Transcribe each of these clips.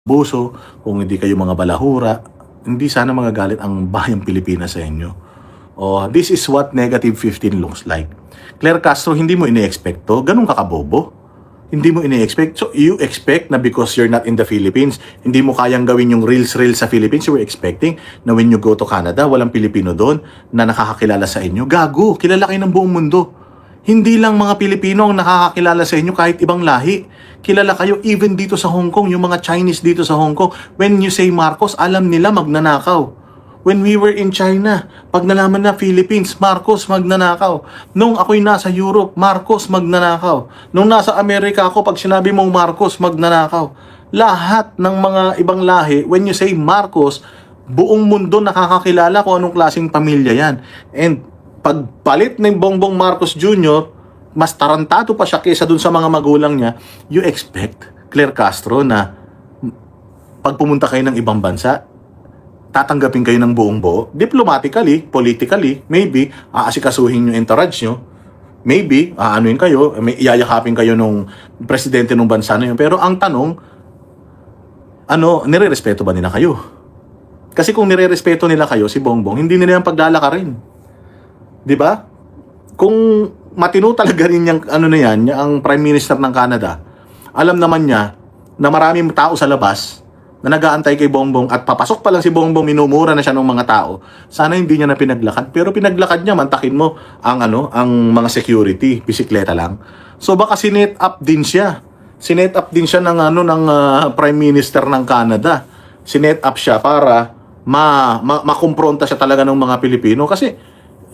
buso, kung hindi kayo mga balahura, hindi sana magagalit ang bayang Pilipinas sa inyo. Oh, this is what negative 15 looks like. Claire Castro, hindi mo ini-expect to? Ganun ka kabobo? Hindi mo ini-expect? So, you expect na because you're not in the Philippines, hindi mo kayang gawin yung reels sa Philippines, you were expecting na when you go to Canada, walang Pilipino doon na nakakakilala sa inyo? Gago, kilala kayo ng buong mundo. Hindi lang mga Pilipino ang nakakakilala sa inyo, kahit ibang lahi. Kilala kayo even dito sa Hong Kong, yung mga Chinese dito sa Hong Kong. When you say Marcos, alam nila magnanakaw. When we were in China, pag nalaman na Philippines, Marcos magnanakaw. Nung ako'y nasa Europe, Marcos magnanakaw. Nung nasa Amerika ako, pag sinabi mong Marcos magnanakaw. Lahat ng mga ibang lahi, when you say Marcos, buong mundo nakakakilala kung anong klaseng pamilya yan. And pagpalit ng Bongbong Marcos Jr., mas tarantado pa siya kaysa dun sa mga magulang niya, you expect, Claire Castro, na pag pumunta kayo ng ibang bansa, tatanggapin kayo ng buong buo, diplomatically, politically, maybe, aasikasuhin yung entourage nyo, maybe, aanuin kayo, may iyayakapin kayo nung presidente ng bansa na yun. Pero ang tanong, nire-respeto ba nila kayo? Kasi kung nire-respeto nila kayo, si Bongbong, hindi nila yung paglalakarin. Di ba? Kung matino talaga rin yung, ang Prime Minister ng Canada, alam naman niya na maraming tao sa labas na nag-aantay kay Bongbong at papasok pa lang si Bongbong, minumura na siya ng mga tao. Sana hindi niya na pinaglakad. Pero pinaglakad niya, mantakin mo ang mga security, bisikleta lang. So baka sinet up din siya. Sinet up din siya ng Prime Minister ng Canada. Sinet up siya para makumpronta siya talaga ng mga Pilipino kasi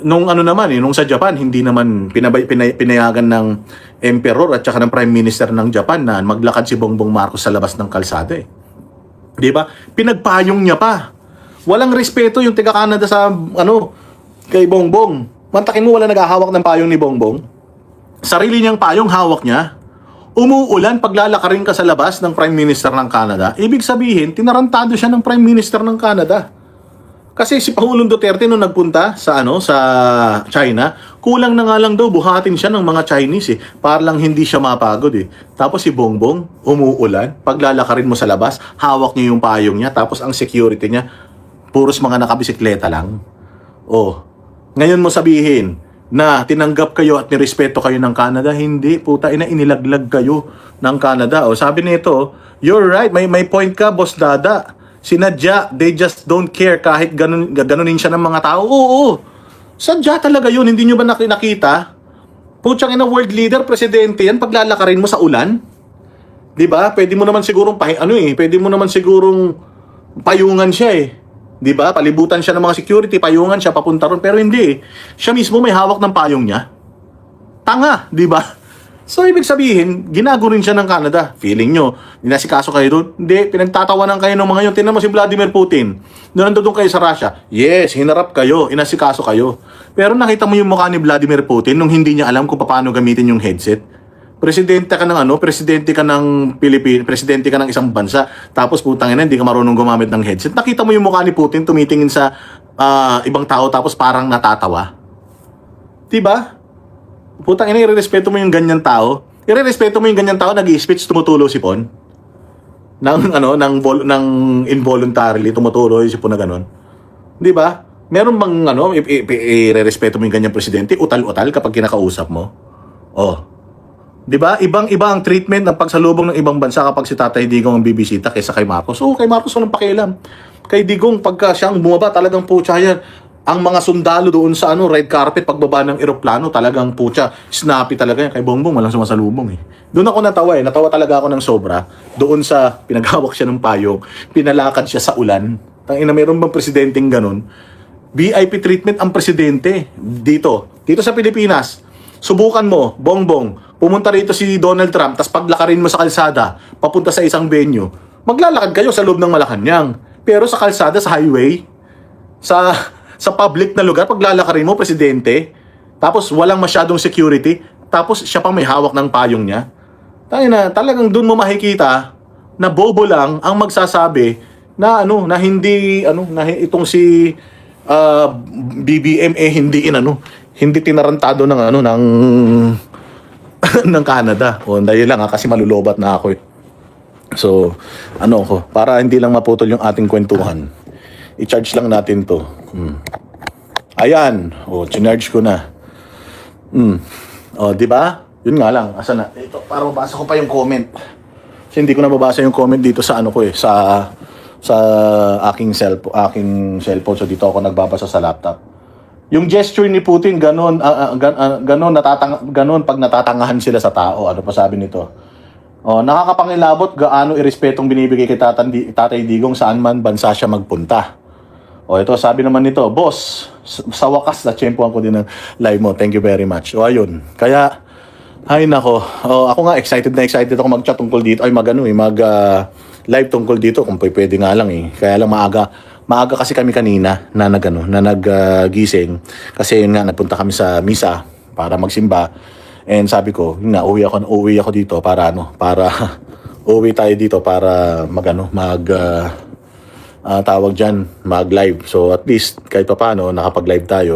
nung nung sa Japan, hindi naman pinayagan ng Emperor at saka ng Prime Minister ng Japan na maglakad si Bongbong Marcos sa labas ng kalsada eh. Di ba? Pinagpayong niya pa. Walang respeto yung taga-Canada sa kay Bongbong. Mantakin mo wala naghahawak ng payong ni Bongbong. Sarili niyang payong hawak niya. Umuulan paglalakarin ka sa labas ng Prime Minister ng Canada. Ibig sabihin, tinarantado siya ng Prime Minister ng Canada. Kasi si Pangulong Duterte nung nagpunta sa China, kulang na nga lang daw buhatin siya ng mga Chinese para lang hindi siya mapagod Tapos si Bongbong, umuulan, paglalakarin mo sa labas, hawak niya yung payong niya, tapos ang security niya, puros mga nakabisikleta lang. Ngayon mo sabihin na tinanggap kayo at nirespeto kayo ng Canada, hindi, puta ina, inilaglag kayo ng Canada. Sabi nito, you're right, may point ka, Boss Dada. Sinadya, they just don't care kahit ganunin siya ng mga tao. Oo, sadya talaga yun. Hindi nyo ba nakita? Putsang ina, world leader, presidente yan, paglalakarin mo sa ulan. Diba? Pwede mo naman sigurong, pwede mo naman sigurong payungan siya Diba? Palibutan siya ng mga security, payungan siya, papunta ron. Pero hindi Siya mismo may hawak ng payong niya. Tanga, diba? So, ibig sabihin, ginago rin siya ng Canada. Feeling nyo, ninasikaso kayo doon? Hindi, pinagtatawanan kayo ng mga yun. Tingnan mo si Vladimir Putin. Noon nandun kayo sa Russia. Yes, hinarap kayo, inasikaso kayo. Pero nakita mo yung mukha ni Vladimir Putin nung hindi niya alam kung paano gamitin yung headset. Presidente ka ng presidente ka ng Pilipinas, presidente ka ng isang bansa, tapos putang ina, hindi ka marunong gumamit ng headset. Nakita mo yung mukha ni Putin tumitingin sa ibang tao tapos parang natatawa. Diba? Putang ina, irerespeto mo yung ganyan tao. Irerespeto mo yung ganyan tao, nag-i-speech, tumutulo si Pon. Nang involuntarily, tumutulo si Pon na gano'n. Di ba? Meron bang, irerespeto mo yung ganyang presidente, utal-utal kapag kinakausap mo? Di ba? Ibang-iba ang treatment ng pagsalubong ng ibang bansa kapag si Tatay Digong ang bibisita kaysa kay Marcos. Kay Marcos walang pakialam. Kay Digong, pagka siyang bumaba, talagang putya yan. Ang mga sundalo doon sa red carpet pagbaba ng eroplano, talagang putya, snappy talaga yan. Kay Bongbong walang sumasalubong Doon ako natawa natawa talaga ako ng sobra. Doon sa pinaghawak siya ng payong, pinalakad siya sa ulan. Tangina, mayroon bang presidenteng ganun? VIP treatment ang presidente dito sa Pilipinas. Subukan mo, Bongbong, pumunta rito si Donald Trump, tas paglakarin mo sa kalsada, papunta sa isang venue, maglalakad kayo sa loob ng Malacanang. Pero sa kalsada, sa highway, sa public na lugar, paglalakarin mo, presidente, tapos walang masyadong security, tapos siya pang may hawak ng payong niya. Talagang doon mo makikita na bobo lang ang magsasabi na na hindi itong si BBM hindi tinarantado ng ng Canada. Dahil lang kasi malulobat na ako So, ano ko, para hindi lang maputol yung ating kwentuhan, i-charge lang natin to. Ayan, chinarge ko na. Di ba? Yun nga lang, asa na? Ito, para mabasa ko pa yung comment. Kasi hindi ko nababasa yung comment dito sa ano ko sa aking cellphone. So dito ako nagbabasa sa laptop. Yung gesture ni Putin, ganon pag natatangahan sila sa tao. Ano pa sabi nito? Nakakapangilabot gaano irespetong binibigay kay Tatay Digong saan man bansa siya magpunta. Ito sabi naman nito, boss, sa wakas na tiyempohan ko din ng live mo. Thank you very much. Ayun. Kaya, ay nako. Ako nga excited ako mag-chat tungkol dito. Ay live tungkol dito kung pwede nga lang eh. Kaya lang maaga kasi kami kanina na naggising kasi yun nga nagpunta kami sa misa para magsimba. And sabi ko, yun nga, uuwi ako dito para uuwi tayo dito para tawag dyan, mag-live. So at least kahit pa paano nakapag-live tayo,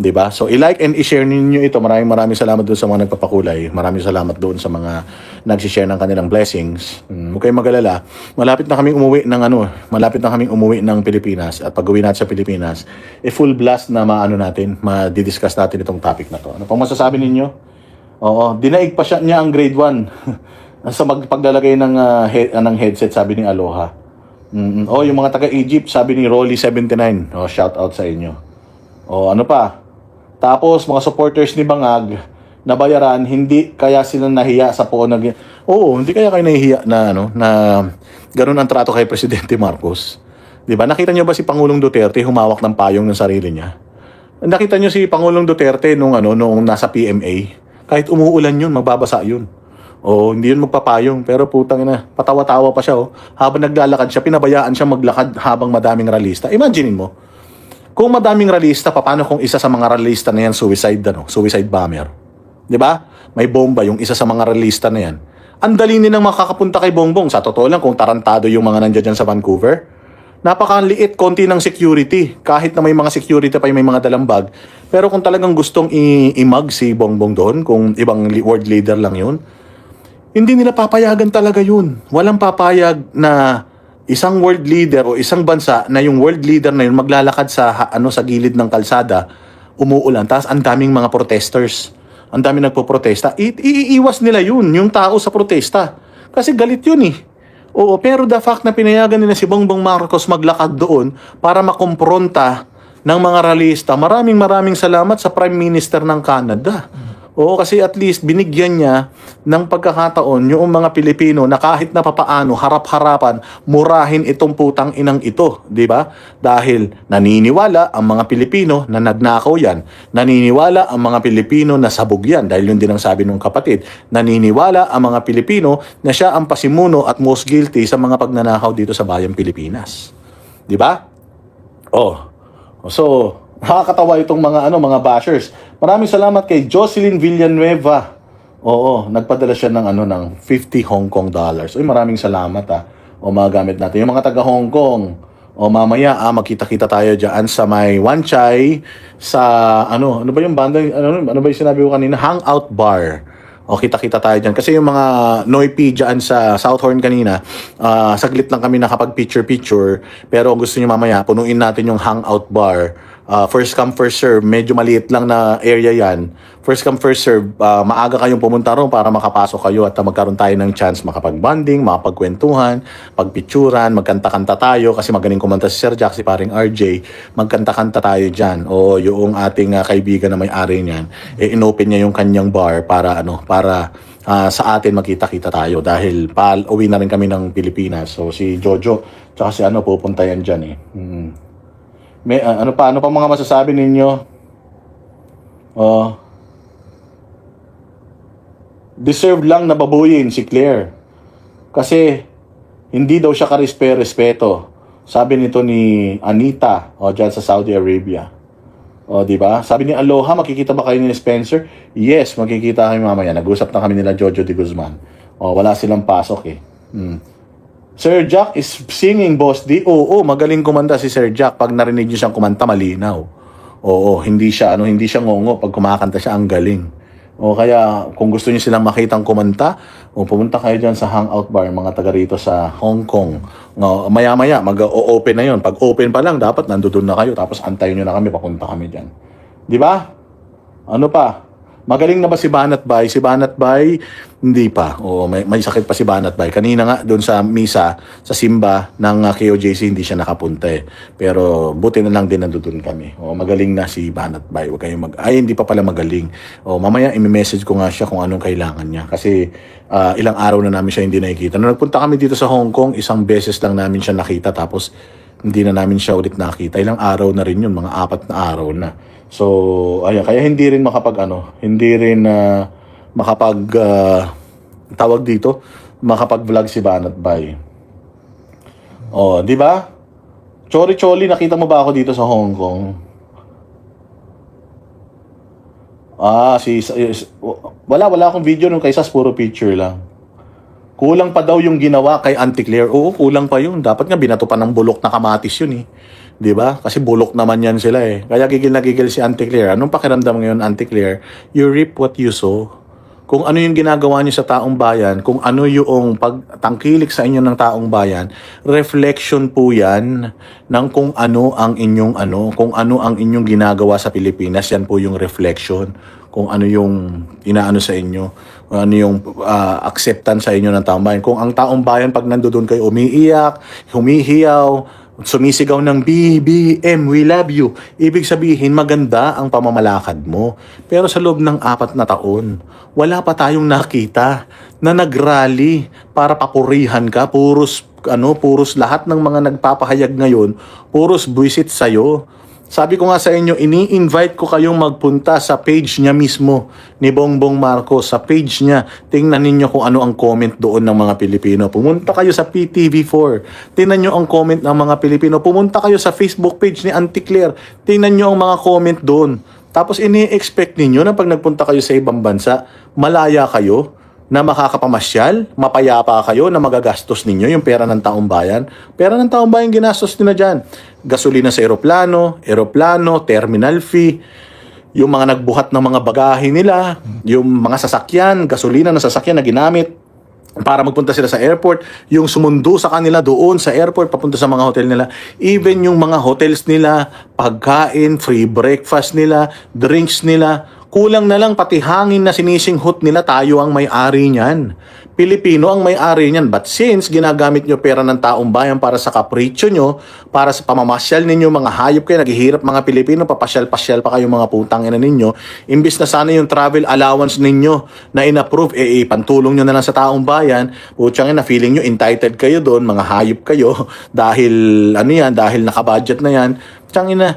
'di ba? So i-like and i-share ninyo ito. Maraming salamat doon sa mga nagpapakulay. Maraming salamat doon sa mga nagsi-share ng kanilang blessings. Huwag kayong mag-alala. Malapit na kaming umuwi ng Pilipinas. At pag-uwi natin sa Pilipinas, full blast na ma-discuss natin itong topic na to. Ano pang masasabi ninyo? Dinaig pa niya ang grade 1 sa paglalagay ng headset, sabi ni Aloha. Yung mga taga-Egypt, sabi ni Rolly79. Shout out sa inyo. Ano pa? Tapos, mga supporters ni Bangag, nabayaran, hindi kaya sila nahiya sa poon na... hindi kaya kayo nahihiya na ganun ang trato kay Presidente Marcos. Diba? Nakita nyo ba si Pangulong Duterte humawak ng payong ng sarili niya? Nakita nyo si Pangulong Duterte nung nasa PMA? Kahit umuulan yun, magbabasa yun. Hindi yun magpapayong. Pero putang ina, patawa-tawa pa siya. Habang naglalakad siya, pinabayaan siya maglakad habang madaming ralista. Imaginein mo, kung madaming ralista, paano kung isa sa mga ralista na yan suicide bomber? 'Di ba? May bomba yung isa sa mga ralista na yan. Ang dali nilang makakapunta kay Bongbong. Sa totoo lang, kung tarantado yung mga nandiyan dyan sa Vancouver, napakaliit konti ng security. Kahit na may mga security pa, may mga dalang bag. Pero kung talagang gustong imag si Bongbong doon, kung ibang world leader lang yun, hindi nila papayagan talaga yun. Walang papayag na isang world leader o isang bansa na yung world leader na yun maglalakad sa gilid ng kalsada, umuulan, tapos ang daming mga protesters. Ang daming nagpo-protesta. Iiwas nila yun, yung tao sa protesta. Kasi galit yun eh. Pero the fact na pinayagan nila si Bongbong Marcos maglakad doon para makompronta ng mga ralista, maraming salamat sa Prime Minister ng Canada. Kasi at least binigyan niya ng pagkakataon yung mga Pilipino na kahit na papaano harap-harapan murahin itong putang inang ito, di ba? Dahil naniniwala ang mga Pilipino na nagnakaw yan. Naniniwala ang mga Pilipino na sabog yan. Dahil yun din ang sabi ng kapatid. Naniniwala ang mga Pilipino na siya ang pasimuno at most guilty sa mga pagnanakaw dito sa bayang Pilipinas. Di ba? So, nakakatawa itong mga bashers. Maraming salamat kay Jocelyn Villanueva. Nagpadala siya ng 50 Hong Kong dollars. Maraming salamat magagamit natin. Yung mga taga Hong Kong, mamaya magkita-kita tayo diyan sa may Wan Chai sa ano ba yung banda, ano ba yung sinabi ko kanina, Hangout Bar. Kita-kita tayo dyan. Kasi yung mga Noipi dyan sa Southhorn kanina, saglit lang kami nakapag-picture. Pero kung gusto nyo mamaya, punuin natin yung Hangout Bar. First come, first serve. Medyo maliit lang na area yan. First come, first serve. Maaga kayong pumunta ron para makapasok kayo at magkaroon tayo ng chance makapag-bonding, makapagkwentuhan, pagpicturan, magkanta-kanta tayo. Kasi magaling kumanta si Sir Jack, si paring RJ. Magkanta-kanta tayo dyan. Yung ating kaibigan na may-ari niyan, inopen niya yung kanyang bar para sa atin magkita-kita tayo. Dahil uwi na rin kami ng Pilipinas. So si Jojo, tsaka si pupunta yan dyan eh. Ano pa mga masasabi ninyo? Deserve lang na babuyin si Claire. Kasi hindi daw siya karespeto. Sabi nito ni Anita dyan sa Saudi Arabia. Di ba? Sabi ni Aloha, makikita ba kayo ni Spencer? Yes, makikita kami mamaya. Nag-usap na kami nila Jojo de Guzman. Wala silang pasok eh. Sir Jack is singing, Boss D. Magaling kumanta si Sir Jack. Pag narinig niyo siyang kumanta, malinaw. Hindi siya ngongo. Pag kumakanta siya, ang galing. O kaya kung gusto niyo silang makitang kumanta, o pumunta kayo dyan sa Hangout Bar, mga taga rito sa Hong Kong. No, maya-maya, mag-open na yon. Pag open pa lang, dapat nandoon na kayo. Tapos antayin nyo na kami, papunta kami dyan. Di ba? Ano pa? Magaling na ba si Banat Bay? Si Banat Bay, hindi pa. O may sakit pa si Banat Bay. Kanina nga, doon sa misa, sa simba ng KOJC, hindi siya nakapunta eh. Pero buti na lang din nandoon kami. O magaling na si Banat Bay. Huwag kayong ay, hindi pa pala magaling. O mamaya, i-message ko nga siya kung anong kailangan niya. Kasi ilang araw na namin siya hindi nakikita. Nung nagpunta kami dito sa Hong Kong, isang beses lang namin siya nakita. Tapos, hindi na namin siya ulit nakita. Ilang araw na rin yun, mga 4 na araw na. So, ayan, kaya hindi rin hindi rin tawag dito, makapag-vlog si Banat Bay. Oh, di ba? Chori-choli, nakita mo ba ako dito sa Hong Kong? Wala akong video nung kay Sas, puro picture lang. Kulang pa daw yung ginawa kay Auntie Claire. Oo, kulang pa yun. Dapat nga binato pa ng bulok na kamatis yun eh. 'Di ba? Kasi bulok naman yan sila eh. Kaya gigil na gigil si Auntie Claire. Anong pakiramdam ngayon, Auntie Claire? You reap what you sow. Kung ano yung ginagawa niyo sa taong bayan, kung ano yung pagtangkilik sa inyo ng taong bayan, reflection po yan ng kung ano ang inyong ginagawa sa Pilipinas, yan po yung reflection. Kung ano yung inaano sa inyo, ano yung acceptance sa inyo ng taong bayan. Kung ang taong bayan pag nandoon kayo umiiyak, humihiyaw, sumisigaw ng BBM, we love you. Ibig sabihin, maganda ang pamamalakad mo. Pero sa loob ng 4 na taon, wala pa tayong nakita na nagrally para papurihan ka. Puros lahat ng mga nagpapahayag ngayon, puros buwisit sa'yo. Sabi ko nga sa inyo, ini-invite ko kayong magpunta sa page niya mismo ni Bongbong Marcos. Sa page niya, tingnan ninyo kung ano ang comment doon ng mga Pilipino. Pumunta kayo sa PTV4, tingnan nyo ang comment ng mga Pilipino. Pumunta kayo sa Facebook page ni Auntie Claire, tingnan nyo ang mga comment doon. Tapos ini-expect ninyo na pag nagpunta kayo sa ibang bansa, malaya kayo, na makakapamasyal, mapayapa kayo, na magagastos ninyo yung pera ng taong bayan. Pera ng taong bayan ginastos nila dyan. Gasolina sa eroplano, terminal fee, yung mga nagbuhat ng mga bagahe nila, yung mga sasakyan, gasolina na sasakyan na ginamit para magpunta sila sa airport, yung sumundo sa kanila doon sa airport, papunta sa mga hotel nila, even yung mga hotels nila, pagkain, free breakfast nila, drinks nila, kulang na lang pati hangin na sinisinghot nila, tayo ang may-ari niyan. Pilipino ang may-ari niyan. But since ginagamit nyo pera ng taong bayan para sa kapritsyo nyo, para sa pamamasyal ninyo, mga hayop kayo, naghihirap mga Pilipino, papasyal-pasyal pa kayo mga putang ina ninyo, imbis na sana yung travel allowance ninyo na in-approve, ipantulong nyo na lang sa taong bayan, putyang ina, feeling nyo entitled kayo doon, mga hayop kayo, dahil dahil nakabudget na yan, putyang ina,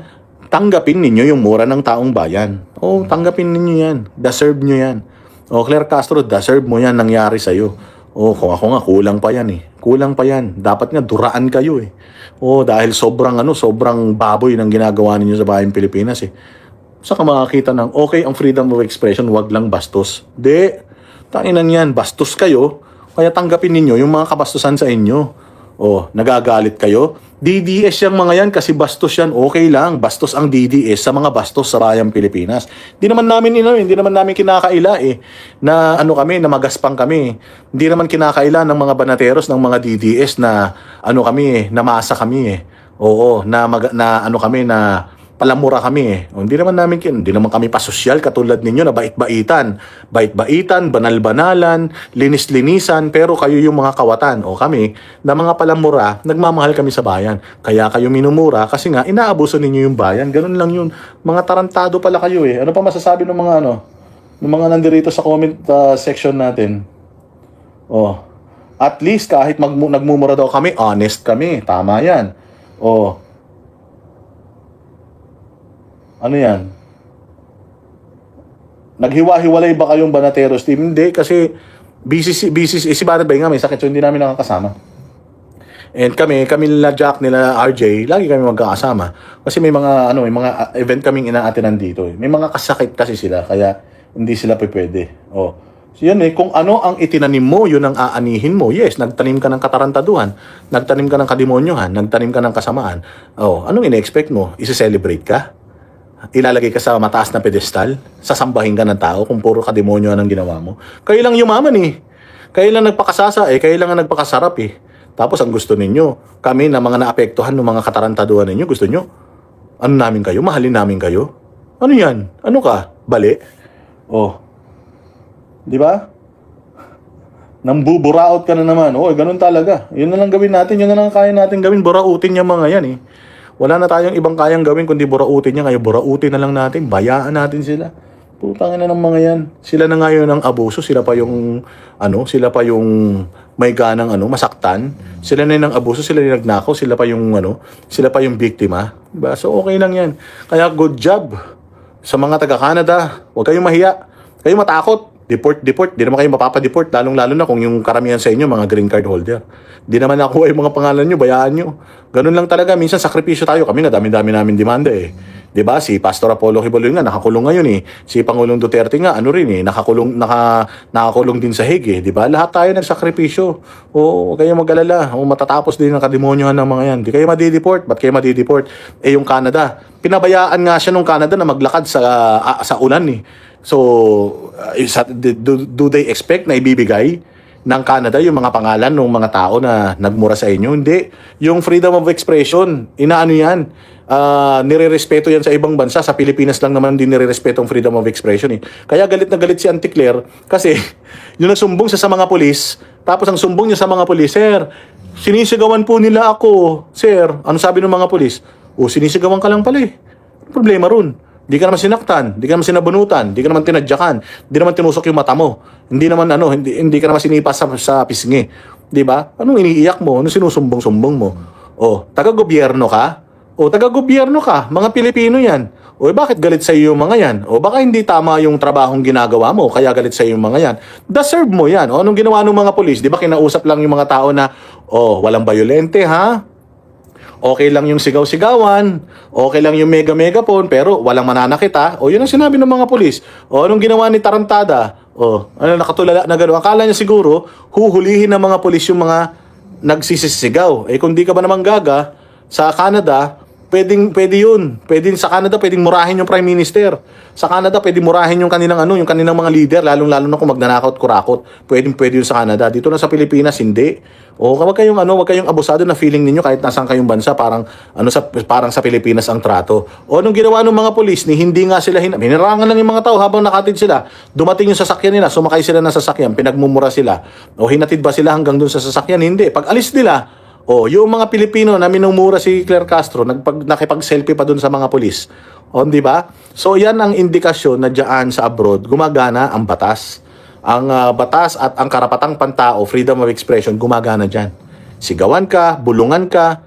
tanggapin ninyo yung mura ng taong bayan. Tanggapin ninyo yan. Deserve nyo yan. Claire Castro, deserve mo yan nangyari sa'yo. Kung ako nga, kulang pa yan eh. Kulang pa yan. Dapat nga, duraan kayo eh. Dahil sobrang baboy ng ginagawa ninyo sa bayang Pilipinas eh. Saka makakita ng, okay, ang freedom of expression, wag lang bastos. Tanginan yan, bastos kayo, kaya tanggapin ninyo yung mga kabastusan sa inyo. Nagagalit kayo? DDS yung mga yan kasi bastos yan. Okay lang, bastos ang DDS sa mga bastos sa bayang Pilipinas. Hindi naman namin kinakaila na na magaspang kami. Hindi naman kinakaila ng mga banateros ng mga DDS na na masa kami na palamura kami Hindi naman kami pasosyal katulad ninyo na bait-baitan, banal-banalan, linis-linisan, pero kayo yung mga kawatan kami na mga palamura, nagmamahal kami sa bayan. Kaya kayo minumura kasi nga inaabuso ninyo yung bayan. Ganun lang yun. Mga tarantado pala kayo Ano pa masasabi ng mga ng mga nandirito sa comment section natin? At least kahit nagmumura daw kami, honest kami. Tama yan. Ano yan? Naghiwa-hiwalay ba kayong Banateros team? Hindi, kasi busy si Banat Bay nga may sakit, so hindi namin nakakasama. And kami nila Jack, nila RJ, lagi kami magkakasama. Kasi may mga event kaming ina-attenan dito. May mga kasakit kasi sila, kaya hindi sila pwede. So yan kung ano ang itinanim mo, yun ang aanihin mo. Yes, nagtanim ka ng katarantaduhan, nagtanim ka ng kademonyohan, nagtanim ka ng kasamaan. Anong ina-expect mo? Isi-celebrate ka? ilalagay ka sa mataas na pedestal, sasambahin ka ng tao kung puro kademonyo ang ginawa mo. Kayo lang yumaman eh. Kayo lang nagpakasasa eh. Kayo lang ang nagpakasarap eh. Tapos ang gusto ninyo, kami na mga naapektuhan ng mga katarantaduhan ninyo, gusto nyo, ano namin kayo? Mahalin namin kayo? Ano yan? Ano ka? Bali? Oh. Di ba? Nambuburaot ka na naman. Oh, ganun talaga. Yun na lang gawin natin. Yun na lang kaya natin gawin. Burautin yung mga yan eh. Wala na tayong ibang kayang gawin kundi burautin niya. Ngayon, burautin na lang natin. Bayaan natin sila. Putang ina ng mga yan. Sila na ngayon ang abuso. Sila pa yung, sila pa yung may ganang, masaktan. Sila na yung abuso. Sila yung nagnakaw. Sila pa yung, sila pa yung biktima. Diba? So, okay lang yan. Kaya, good job sa mga taga-Canada. Huwag kayong mahiya. Kayo matakot. Deport. Di naman kayo mapapadeport. Lalong-lalo na kung yung karamihan sa inyo, mga green card holder. Di naman nakuha yung mga pangalan nyo, bayaan nyo. Ganun lang talaga. Minsan sakripisyo tayo. Kami nga, dami-dami namin demanda eh. Diba? Si Pastor Apollo Kibuloy nga, nakakulong ngayon eh. Si Pangulong Duterte nga, nakakulong din sa Hague eh. Diba? Lahat tayo nagsakripisyo. O, huwag kayong mag-alala. O, matatapos din ang kademonyohan ng mga yan. Di kayo madideport. Ba't kayo madideport? Eh, yung Canada. Pinabayaan nga siya nung Canada na maglakad sa ulan eh. So, do they expect na ibibigay ng Canada yung mga pangalan ng mga tao na nagmura sa inyo? Hindi. Yung freedom of expression, inaano yan? Nire-respeto yan sa ibang bansa. Sa Pilipinas lang naman din nire-respeto ang freedom of expression eh. Kaya galit na galit si Auntie Claire kasi yung nagsumbong siya sa mga pulis, tapos ang sumbong niya sa mga pulis, Sir, sinisigawan po nila ako. Sir, ano sabi ng mga pulis? O, sinisigawan ka lang pala eh. Problema ron. Di ka naman sinaktan, di ka naman sinabunutan, di ka naman tinadyakan, di naman tinusok yung mata mo. Hindi naman hindi ka naman sinipas sa pisngi. Di ba? Anong iniiyak mo? Anong sinusumbong-sumbong mo? O, taga-gobyerno ka? O, taga-gobyerno ka? Mga Pilipino yan. O, bakit galit sa iyo yung mga yan? O, baka hindi tama yung trabahong ginagawa mo, kaya galit sa iyo yung mga yan. Deserve mo yan. O, anong ginawa ng mga polis? Di ba kinausap lang yung mga tao na, walang bayolente ha? Okay lang yung sigaw-sigawan, okay lang yung mega-megaphone, pero walang mananakit ha. O, yun ang sinabi ng mga pulis. O, anong ginawa ni Tarantada? O, nakatulala na gano'n. Akala niya siguro, huhulihin ng mga pulis yung mga nagsisisigaw. Eh, kung di ka ba naman gaga, sa Canada, pwede yun. Sa Canada, pwedeng murahin yung Prime Minister. Sa Canada, pwedeng murahin yung kanilang mga leader, lalong-lalo na kung magnanakaw-kurakot. Pwede yun sa Canada. Dito na sa Pilipinas, hindi. O, wag kayong abusado na feeling ninyo kahit nasaan kayong bansa, parang sa Pilipinas ang trato. O, anong ginawa ng mga pulis ni hindi nga sila hinarangan lang yung mga tao habang nakatid sila. Dumating yung sasakyan nila, sumakay sila ng sasakyan, pinagmumura sila. O, hinatid ba sila hanggang dun sa sasakyan? Hindi. Pag alis nila, yung mga Pilipino na minumura si Claire Castro, nakipag-selfie pa dun sa mga pulis. O, di ba? So, yan ang indikasyon na diyan sa abroad, gumagana ang batas. Ang batas at ang karapatang pantao, freedom of expression, gumagana dyan. Sigawan ka, bulungan ka,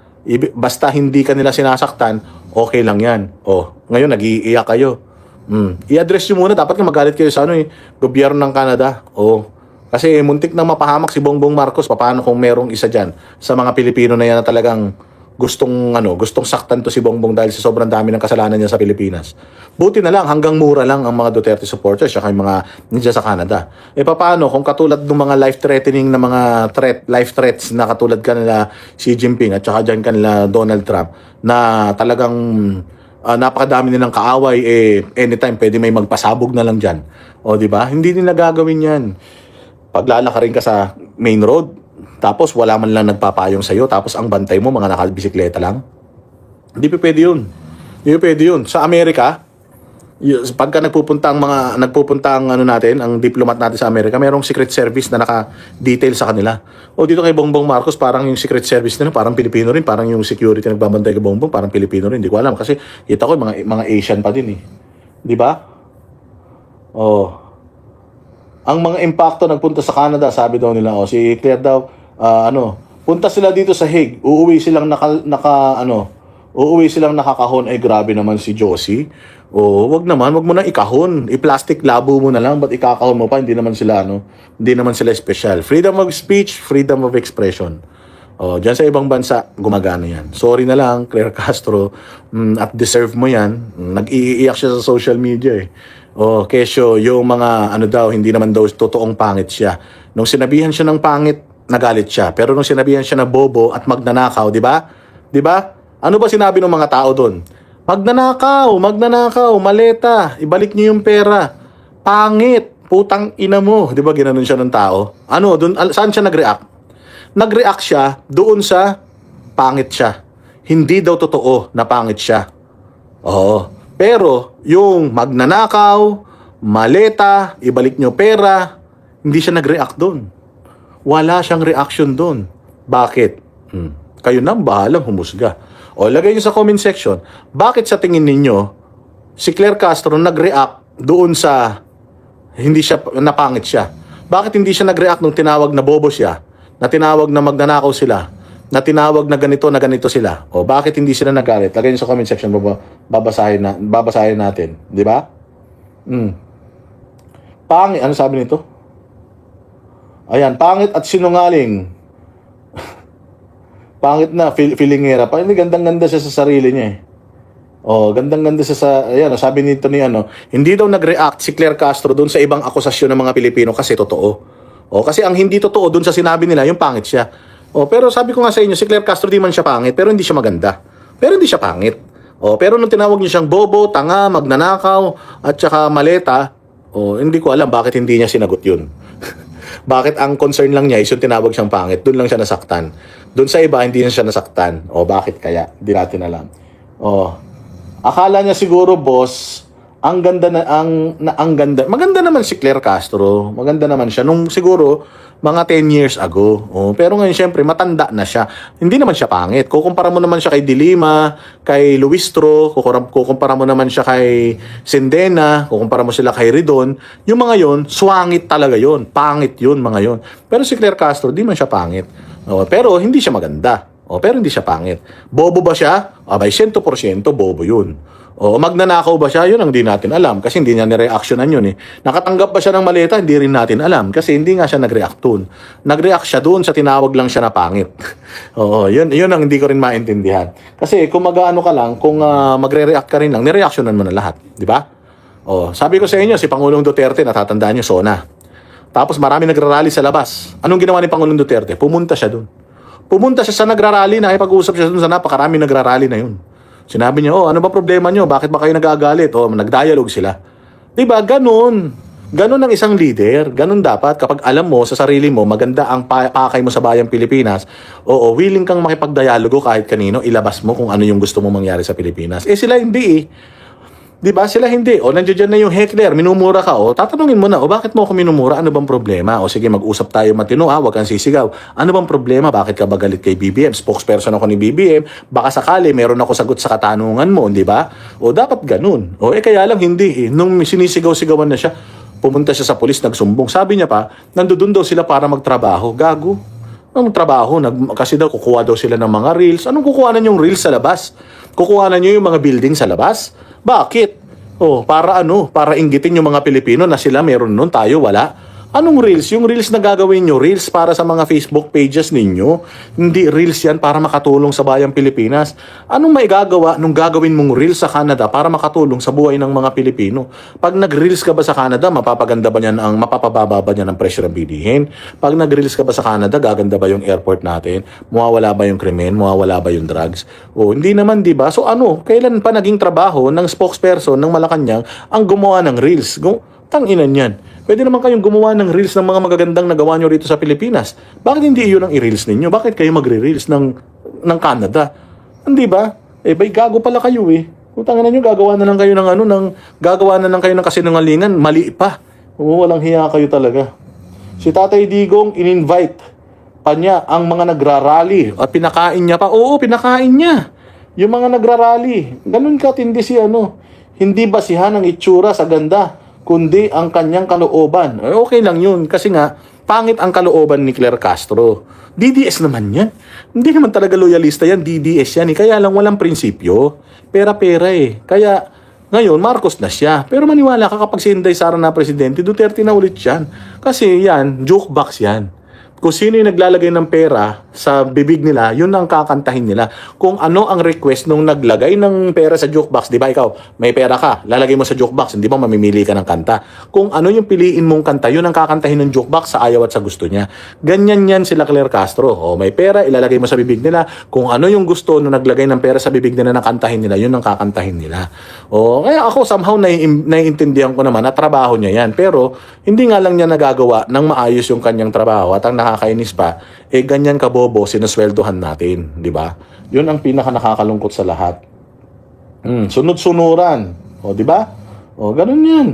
basta hindi ka nila sinasaktan, okay lang yan. O, ngayon, nag-iiyak kayo. I-address nyo muna, dapat nga magalit kayo sa gobyerno ng Canada. Kasi muntik na mapahamak si Bongbong Marcos. Paano kung merong isa dyan sa mga Pilipino na yan na talagang gustong saktan to si Bongbong dahil sa sobrang dami ng kasalanan niya sa Pilipinas. Buti na lang, hanggang mura lang ang mga Duterte supporters at yung mga ninja sa Canada. Paano kung katulad ng mga life-threatening na mga life threats na katulad kanila Xi Jinping at saka dyan kanila Donald Trump na talagang napakadami nilang kaaway, anytime pwede may magpasabog na lang dyan. O, di ba? Hindi nila gagawin yan. Paglalaka rin ka sa main road, tapos wala man lang nagpapayong sa'yo, tapos ang bantay mo, mga nakabisikleta lang. Hindi pa pwede yun. Hindi pa pwede yun. Sa Amerika, pagka nagpupunta ang diplomat natin sa Amerika, mayroong secret service na naka-detail sa kanila. O dito kay Bongbong Marcos, parang yung secret service nila, parang Pilipino rin, parang yung security nagbabantay kay Bongbong, parang Pilipino rin. Hindi ko alam kasi kita ko mga Asian pa din eh. Di ba? Ang mga impacto nagpunta sa Canada, sabi daw nila, si Claire daw, punta sila dito sa Hague, uuwi silang nakakahon. Ay, grabe naman si Josie. Wag mo na ikahon. I-plastic labo mo na lang, ba't ikakahon mo pa? Hindi naman sila special. Freedom of speech, freedom of expression. Diyan sa ibang bansa, gumagana yan. Sorry na lang, Claire Castro, at deserve mo yan. Nag-iiyak siya sa social media eh. Kesyo, yung mga hindi naman daw totoong pangit siya. Nung sinabihan siya ng pangit, nagalit siya. Pero nung sinabihan siya na bobo at magnanakaw, di ba? Di ba? Ano ba sinabi ng mga tao doon? Magnanakaw, maleta, ibalik niyo yung pera. Pangit, putang ina mo. Di ba ginanon siya ng tao? Ano, saan siya nag-react? Nag-react siya doon sa pangit siya. Hindi daw totoo na pangit siya. Oo. Pero, yung magnanakaw, maleta, ibalik niyo pera, hindi siya nag-react doon. Wala siyang reaction doon. Bakit? Kayo na bahalang humusga. O, lagay nyo sa comment section, bakit sa tingin ninyo, si Claire Castro nag-react doon sa hindi siya, napangit siya? Bakit hindi siya nag-react nung tinawag na bobo siya? Na tinawag na magnanakaw sila? Na tinawag na ganito sila? O, bakit hindi sila nagalit? Lagay nyo sa comment section, babasahin natin. Di ba? Pangit, ano sabi nito? Ayan, pangit at sinungaling. Pangit na, feelingera. Hindi, gandang-ganda siya sa sarili niya eh. Oh, gandang-ganda siya sa, ayan, sabi nito ni ano, hindi daw nag-react si Claire Castro doon sa ibang akusasyon ng mga Pilipino kasi totoo. Oh, kasi ang hindi totoo doon sa sinabi nila, yung pangit siya. Oh, pero sabi ko nga sa inyo, si Claire Castro di man siya pangit, pero hindi siya maganda. Pero hindi siya pangit. Oh, pero nung tinawag niyo siyang bobo, tanga, magnanakaw, at saka maleta, oh, hindi ko alam bakit hindi niya sinagot yun. Bakit ang concern lang niya is yung tinawag siyang pangit, doon lang siya nasaktan. Doon sa iba, hindi na siya nasaktan. O, bakit kaya? Hindi natin alam. O, akala niya siguro, boss, ang ganda ang ganda. Maganda naman si Claire Castro. Maganda naman siya. Nung siguro, mga 10 years ago. O, pero ngayon, syempre, matanda na siya. Hindi naman siya pangit. Kukumpara mo naman siya kay Dilima, kay Luistro, kukumpara mo naman siya kay Sendena, kukumpara mo sila kay Ridon. Yung mga yon, swangit talaga yon. Pangit yun, mga yon. Pero si Claire Castro, di man siya pangit. O, pero hindi siya maganda. O, pero hindi siya pangit. Bobo ba siya? Abay, 100% bobo yun. O, magnanakaw ba siya? Yun ang di natin alam kasi hindi niya nireactionan yun eh. Nakatanggap ba siya ng maleta? Hindi rin natin alam kasi hindi nga siya nag-react doon. Nag-react siya doon sa tinawag lang siya na pangit. Oo, yun ang hindi ko rin maintindihan. Kasi kung mag-ano ka lang, kung magre-react ka rin lang, nireactionan mo na lahat. Di ba? O, sabi ko sa inyo, si Pangulong Duterte, natatandaan niyo, SONA. Tapos marami nagrarally sa labas. Anong ginawa ni Pangulong Duterte? Pumunta siya doon. Pumunta siya sa nagrarally, nakipag-usap siya doon sa napakarami nagrarally na yun. Sinabi niya, ano ba problema niyo? Bakit ba kayo nagagalit? Nag-dialogue sila. Diba? Ganun. Ganun ang isang leader. Ganun dapat. Kapag alam mo sa sarili mo, maganda ang pakay mo sa bayang Pilipinas, willing kang makipag-dialogo kahit kanino, ilabas mo kung ano yung gusto mo mangyari sa Pilipinas. Sila hindi eh. Diba? Sila hindi. Nandiyan na yung heckler, minumura ka. Tatanungin mo na, bakit mo ako minumura? Ano bang problema? Sige, mag-usap tayo matino, huwag kang sisigaw. Ano bang problema? Bakit ka ba galit kay BBM? Spokesperson ako ni BBM. Baka sakali, meron ako sagot sa katanungan mo, di ba? Dapat ganun. Kaya lang hindi eh. Nung sinisigaw-sigawan na siya, pumunta siya sa pulis, nagsumbong. Sabi niya pa, nandoon daw sila para magtrabaho. Gago. Anong trabaho? Kasi daw kukuha daw sila ng mga reels. Anong kukuha na yung reels sa labas? Kukuha na nyo yung mga building sa labas? Bakit? Para ano? Para inggitin yung mga Pilipino na sila meron nun, tayo wala. Anong reels? Yung reels na gagawin nyo, reels para sa mga Facebook pages ninyo. Hindi reels yan para makatulong sa bayang Pilipinas. Anong maigagawa nung gagawin mong reels sa Canada para makatulong sa buhay ng mga Pilipino? Pag nag-reels ka ba sa Canada, mapapaganda ba niyan mapapababa ba niyan ang presyo ng bilihin? Pag nag-reels ka ba sa Canada, gaganda ba yung airport natin? Mawawala ba yung krimen? Mawawala ba yung drugs? Hindi naman, di ba? So kailan pa naging trabaho ng spokesperson ng Malacanang ang gumawa ng reels? Tanginan yan. Pwede naman kayong gumawa ng reels ng mga magagandang nagawa nyo rito sa Pilipinas. Bakit hindi iyon ang i-reels ninyo? Bakit kayo magre-reels ng Canada? Hindi ba? Bay gago pala kayo eh. Kung tanginan nyo, gagawa na lang kayo ng kasinungalingan, mali pa. Walang hiya kayo talaga. Si Tatay Digong, in-invite pa niya ang mga nagrarally at pinakain niya pa. Oo, pinakain niya. Yung mga nagrarally. Ganun katindi si Hindi basihan ang itsura sa ganda, kundi ang kanyang kalooban. Okay lang yun. Kasi nga, pangit ang kalooban ni Claire Castro. DDS naman yan. Hindi naman talaga loyalista yan. DDS yan. Kaya lang walang prinsipyo. Pera-pera eh. Kaya ngayon, Marcos na siya. Pero maniwala ka kapag si Inday Sara na presidente, Duterte na ulit yan. Kasi yan, jukebox yan. Kung sino yung naglalagay ng pera sa bibig nila, yun ang kakantahin nila. Kung ano ang request nung naglagay ng pera sa jukebox, di ba ikaw, may pera ka, lalagay mo sa jukebox, hindi ba mamimili ka ng kanta? Kung ano yung piliin mong kanta, yun ang kakantahin ng jukebox sa ayaw at sa gusto niya. Ganyan yan sila Claire Castro. O may pera, ilalagay mo sa bibig nila. Kung ano yung gusto nung naglagay ng pera sa bibig nila na kantahin nila, yun ang kakantahin nila. O kaya ako somehow naiintindihan ko naman na trabaho niya yan. Pero hindi nga lang niya nagagawa ng maayos yung kanyang trabaho at ang nakakainis pa, ganyan kabobo, sinusweldohan natin, di ba? Yun ang pinaka nakakalungkot sa lahat. Sunod-sunuran. O, di ba? O, ganun yan.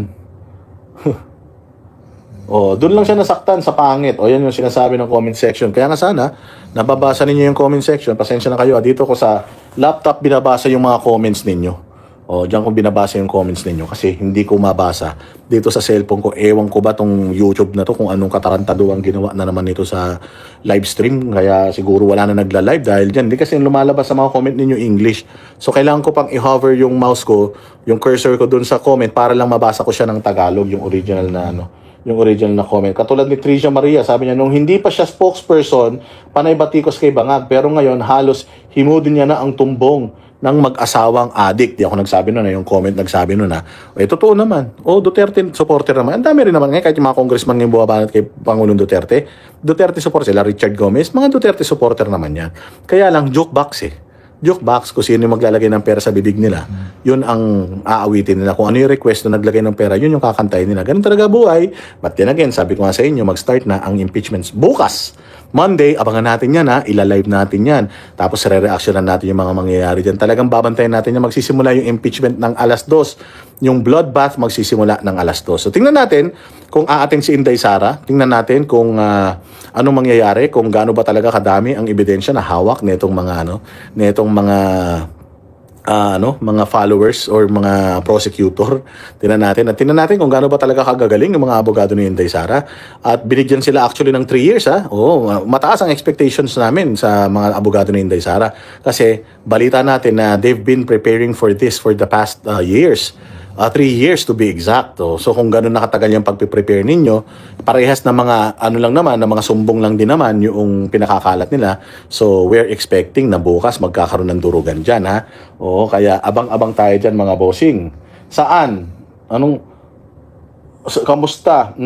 O, doon lang siya nasaktan sa pangit. O, yan yung sinasabi ng comment section. Kaya nga sana, nababasa ninyo yung comment section. Pasensya na kayo. Dito ko sa laptop binabasa yung mga comments ninyo. O, diyan ko binabasa yung comments ninyo kasi hindi ko mabasa. Dito sa cellphone ko, ewan ko ba tong YouTube na to kung anong katarantaduang ginawa na naman nito sa live stream. Kaya siguro wala na nagla-live dahil dyan. Hindi kasi lumalabas sa mga comment ninyo English. So, kailangan ko pang i-hover yung mouse ko, yung cursor ko dun sa comment para lang mabasa ko siya ng Tagalog, yung original na yung original na comment. Katulad ni Tricia Maria, sabi niya, nung hindi pa siya spokesperson, panay batikos kay Bangag. Pero ngayon, halos himudin niya na ang tumbong ng mag-asawang addict. Di ako nagsabi nun, yung comment nagsabi nun totoo naman. Duterte supporter naman. Ang dami rin naman ngayon, kahit yung mga congressman ngayon buwabanat kay Pangulong Duterte. Duterte supporter sila, Richard Gomez, mga Duterte supporter naman yan. Kaya lang, joke box jukebox, kung sino yung maglalagay ng pera sa bibig nila, yun ang aawitin nila. Kung ano yung request na naglagay ng pera, yun yung kakantayin nila. Ganun talaga buhay. But then again, sabi ko nga sa inyo, mag-start na ang impeachments bukas. Monday, abangan natin yan ilalive natin yan. Tapos re-reactionan natin yung mga mangyayari dyan. Talagang babantayan natin yan. Magsisimula yung impeachment ng alas 2. Yung bloodbath magsisimula ng alas 2. So tingnan natin kung aatin si Inday Sara. Tingnan natin kung anong mangyayari, kung gaano ba talaga kadami ang ebidensya na hawak nitong mga followers or mga prosecutor. Tingnan natin kung gaano ba talaga kagagaling ng mga abogado ni Inday Sara. At binigyan sila actually ng 3 years mataas ang expectations namin sa mga abogado ni Inday Sara. Kasi balita natin na they've been preparing for this for the past years. 3 years to be exact. So kung gano'n nakatagal yung pagpiprepare ninyo, parehas na mga na mga sumbong lang din naman yung pinakakalat nila. So we're expecting na bukas magkakaroon ng durugan dyan kaya abang-abang tayo dyan mga bossing. Saan? Kamusta?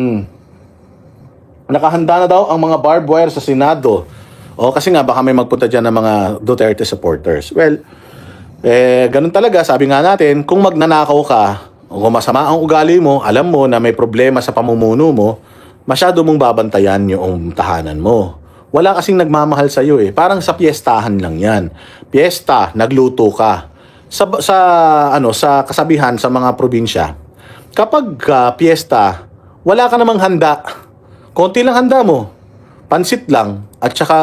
Nakahanda na daw ang mga barbed wire sa Senado. Kasi nga baka may magpunta dyan ng mga Duterte supporters. Well, ganun talaga, sabi nga natin, kung magnanakaw ka, o kung masama ang ugali mo, alam mo na may problema sa pamumuno mo, masyado mong babantayan yung tahanan mo. Wala kasing nagmamahal sa iyo Parang sa piyestahan lang yan. Piyesta, nagluto ka. Sa kasabihan sa mga probinsya, kapag piyesta, wala ka namang handa. Konti lang handa mo. Pansit lang at saka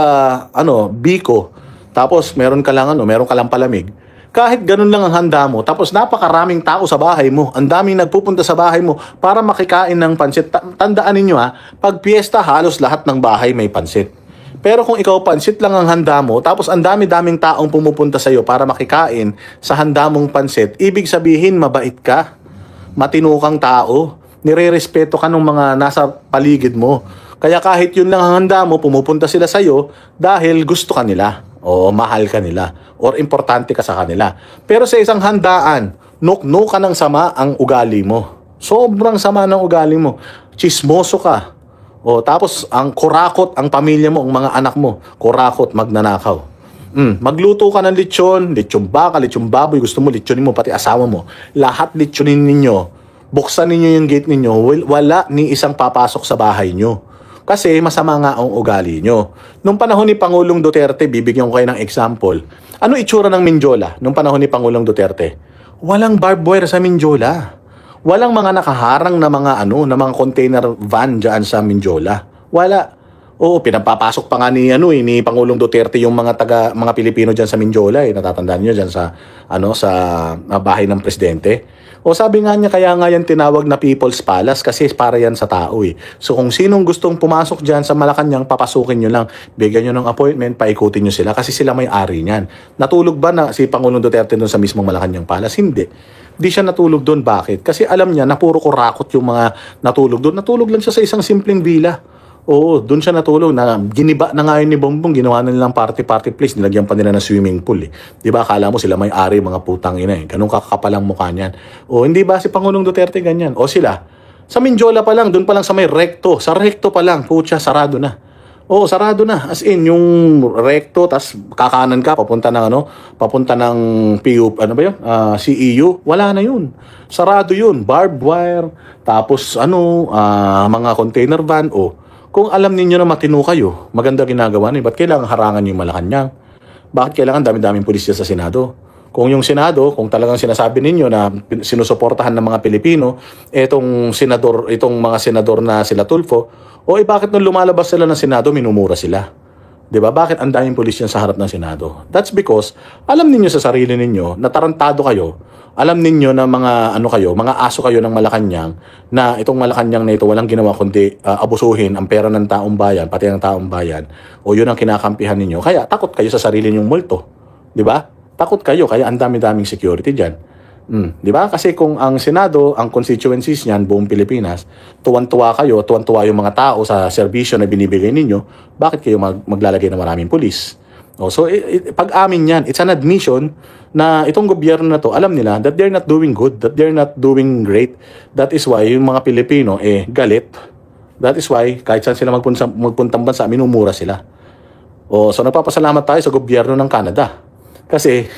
biko. Tapos meron ka lang palamig. Kahit ganun lang ang handa mo, tapos napakaraming tao sa bahay mo, ang daming nagpupunta sa bahay mo para makikain ng pansit. Tandaan ninyo pag piyesta, halos lahat ng bahay may pansit. Pero kung ikaw pansit lang ang handa mo, tapos ang dami-daming taong pumupunta sa iyo para makikain sa handa mong pansit, ibig sabihin mabait ka, matino kang tao, nire-respeto ka ng mga nasa paligid mo. Kaya kahit yun lang ang handa mo, pumupunta sila sa iyo dahil gusto ka nila o mahal ka nila or importante ka sa kanila. Pero sa isang handaan, no ka ng sama ang ugali mo. Sobrang sama ng ugali mo. Chismoso ka. Tapos ang kurakot ang pamilya mo, ang mga anak mo, kurakot, magnanakaw. Magluto ka ng lechon baka, lechon baboy, gusto mo lechonin mo pati asawa mo. Lahat lechonin ninyo. Buksan ninyo yung gate ninyo, wala ni isang papasok sa bahay nyo. Kasi masama nga ang ugali nyo. Nung panahon ni Pangulong Duterte, bibigyan ko kayo ng example. Ano itsura ng Mindiola nung panahon ni Pangulong Duterte? Walang barbed wire sa Mindiola. Walang mga nakaharang na mga container van dyan sa Mindiola. Wala. Pinapapasok pa nga ni Pangulong Duterte yung mga Pilipino diyan sa Mindiola natatandaan niyo diyan sa bahay ng presidente. Sabi nga niya kaya nga yan tinawag na People's Palace kasi para yan sa tao So kung sinong gustong pumasok diyan sa Malacanang, papasukin niyo lang, bigyan niyo ng appointment, paikutin niyo sila kasi sila may-ari niyan. Natulog ba na si Pangulong Duterte doon sa mismong Malacanang Palace? Hindi. Di siya natulog doon. Bakit? Kasi alam niya na puro kurakot yung mga natulog doon. Natulog lang siya sa isang simpleng villa. Oo, doon siya natulog na giniba na nga yun ni Bongbong, ginawa na nilang party place, nilagyan pa nila ng swimming pool eh. 'Di ba? Akala mo sila may-ari, mga putang ina eh. Ganun kakapal ang mukha niyan. O hindi ba si Pangulong Duterte ganyan? O sila, sa Mindiola pa lang, doon pa lang sa may recto, sa recto pa lang, putya, sarado na. Oo, sarado na. As in, yung recto, tas kakanan ka, papunta ng papunta ng PU, ano ba yun? CEU, wala na yun. Sarado yun. Barbed wire, tapos mga container van, kung alam ninyo na matino kayo, maganda ginagawa niyo, ba't kailangan harangan yung Malacanang? Bakit kailangan dami-daming pulis sa Senado? Kung yung Senado, kung talagang sinasabi ninyo na sinusuportahan ng mga Pilipino, itong mga senador na sila Tulfo, bakit nung lumalabas sila ng Senado, minumura sila? 'Di ba? Bakit ang daming pulis yan sa harap ng Senado? That's because alam ninyo sa sarili ninyo na tarantado kayo. Alam ninyo na mga aso kayo ng Malacanang, na itong Malacanang na ito walang ginawa kundi abusuhin ang pera ng taong bayan, pati ang taong bayan. O yun ang kinakampihan ninyo. Kaya takot kayo sa sarili ninyong multo. 'Di ba? Takot kayo kaya ang dami-daming security diyan. Di ba? Kasi kung ang Senado, ang constituencies niyan, buong Pilipinas, tuwan-tuwa kayo, tuwan-tuwa yung mga tao sa serbisyo na binibigay ninyo, bakit kayo maglalagay ng maraming pulis? So, pag-amin yan, it's an admission na itong gobyerno na to, alam nila that they're not doing good, that they're not doing great. That is why yung mga Pilipino, galit. That is why, kahit saan sila magpuntang bansa, minumura sila. So, nagpapasalamat tayo sa gobyerno ng Canada. Kasi,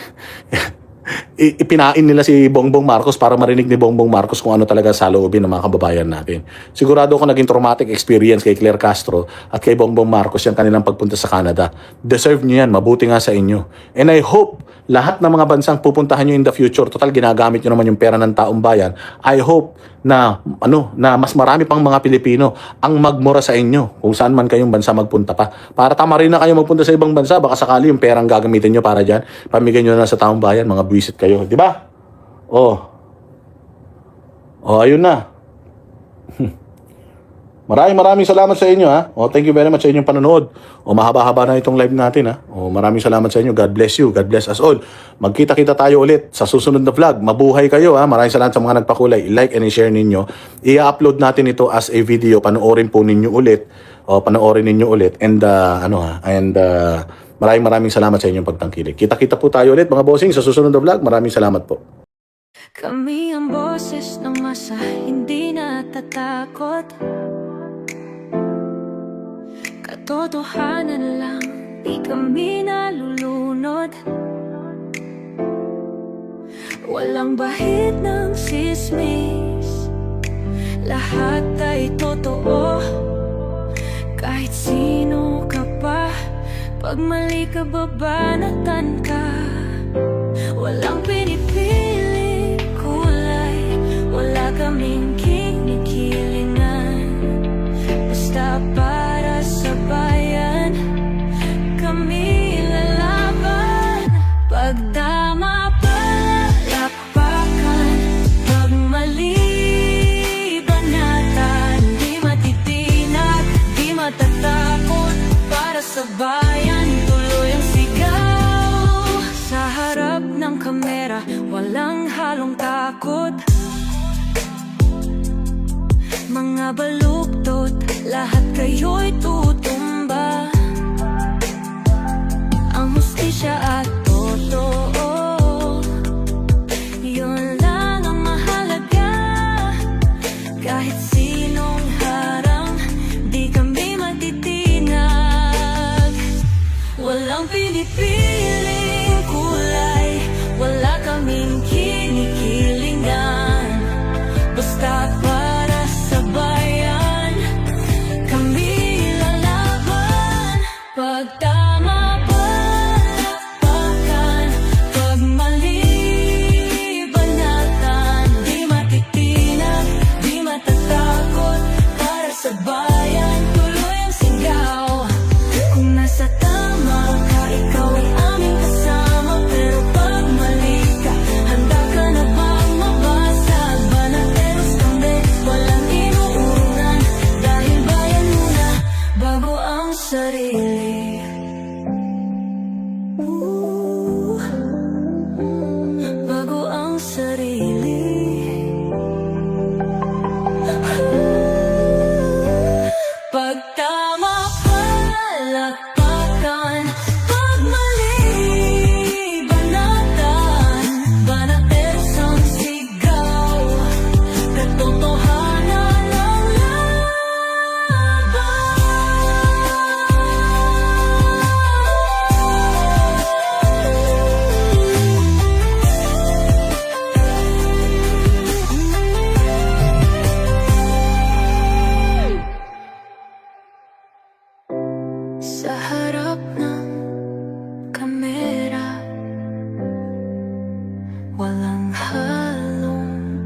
ipinain nila si Bongbong Marcos para marinig ni Bongbong Marcos kung ano talaga sa loobin ng mga kababayan natin. Sigurado ko naging traumatic experience kay Claire Castro at kay Bongbong Marcos yung kanilang pagpunta sa Canada. Deserve nyo yan, mabuti nga sa inyo. And I hope lahat ng mga bansang pupuntahan nyo in the future, total ginagamit nyo naman yung pera ng taong bayan, I hope na mas marami pang mga Pilipino ang magmura sa inyo kung saan man kayong bansa magpunta pa. Para tama rin na kayo magpunta sa ibang bansa, baka sakali yung perang gagamitin nyo para dyan, pamigay nyo na sa taong bayan, mga buwisit kayo, di ba? Ayun na. Maraming salamat sa inyo ha. Thank you very much sa inyong panonood. Mahaba-haba na itong live natin ha. Maraming salamat sa inyo. God bless you. God bless us all. Magkita-kita tayo ulit sa susunod na vlog. Mabuhay kayo ha. Maraming salamat sa mga nagpakulay. I-like and i-share ninyo. I-upload natin ito as a video. Panoorin po ninyo ulit. And maraming salamat sa inyong pagtangkilik. Kita-kita po tayo ulit mga bossing sa susunod na vlog. Maraming salamat po. Kami ang boses ng masa, hindi natatakot. Katotohanan lang, di kami nalulunod. Walang bahid ng sismis, lahat ay totoo. Kahit sino ka pa, pag mali ka babanatan ka. Walang pinipili kulay, wala kaming kinikilingan. Basta para sa bayan, kami lalaban. Pag tama palapakan, pag mali banatan, di matitinag, di matatakot. Para sa bayan, tuloy ang sigaw. Sa harap ng kamera, walang halong takot. Mga baluktot, lahat kayo'y tutumba. Ang hustisya at totoo, yun lang ang mahalaga. Kahit sinong harang, di kami matitinag. Walang pinipiling kulay, wala kaming kinikilingan. Basta para sa bayan, kami lalaban. Pag tama palapakan, pag mali banatan, di matitinag, di matatakot. Para sa bayan, tuloy ang sigaw. Kung nasa tama ka, ikaw ay aming kasama. Pero pag mali ka, handa ka na bang mabasag? Banateros kami, walang inuunan. Dahil bayan muna, bago ang sarili. Bago ang sarili. Pag walang halong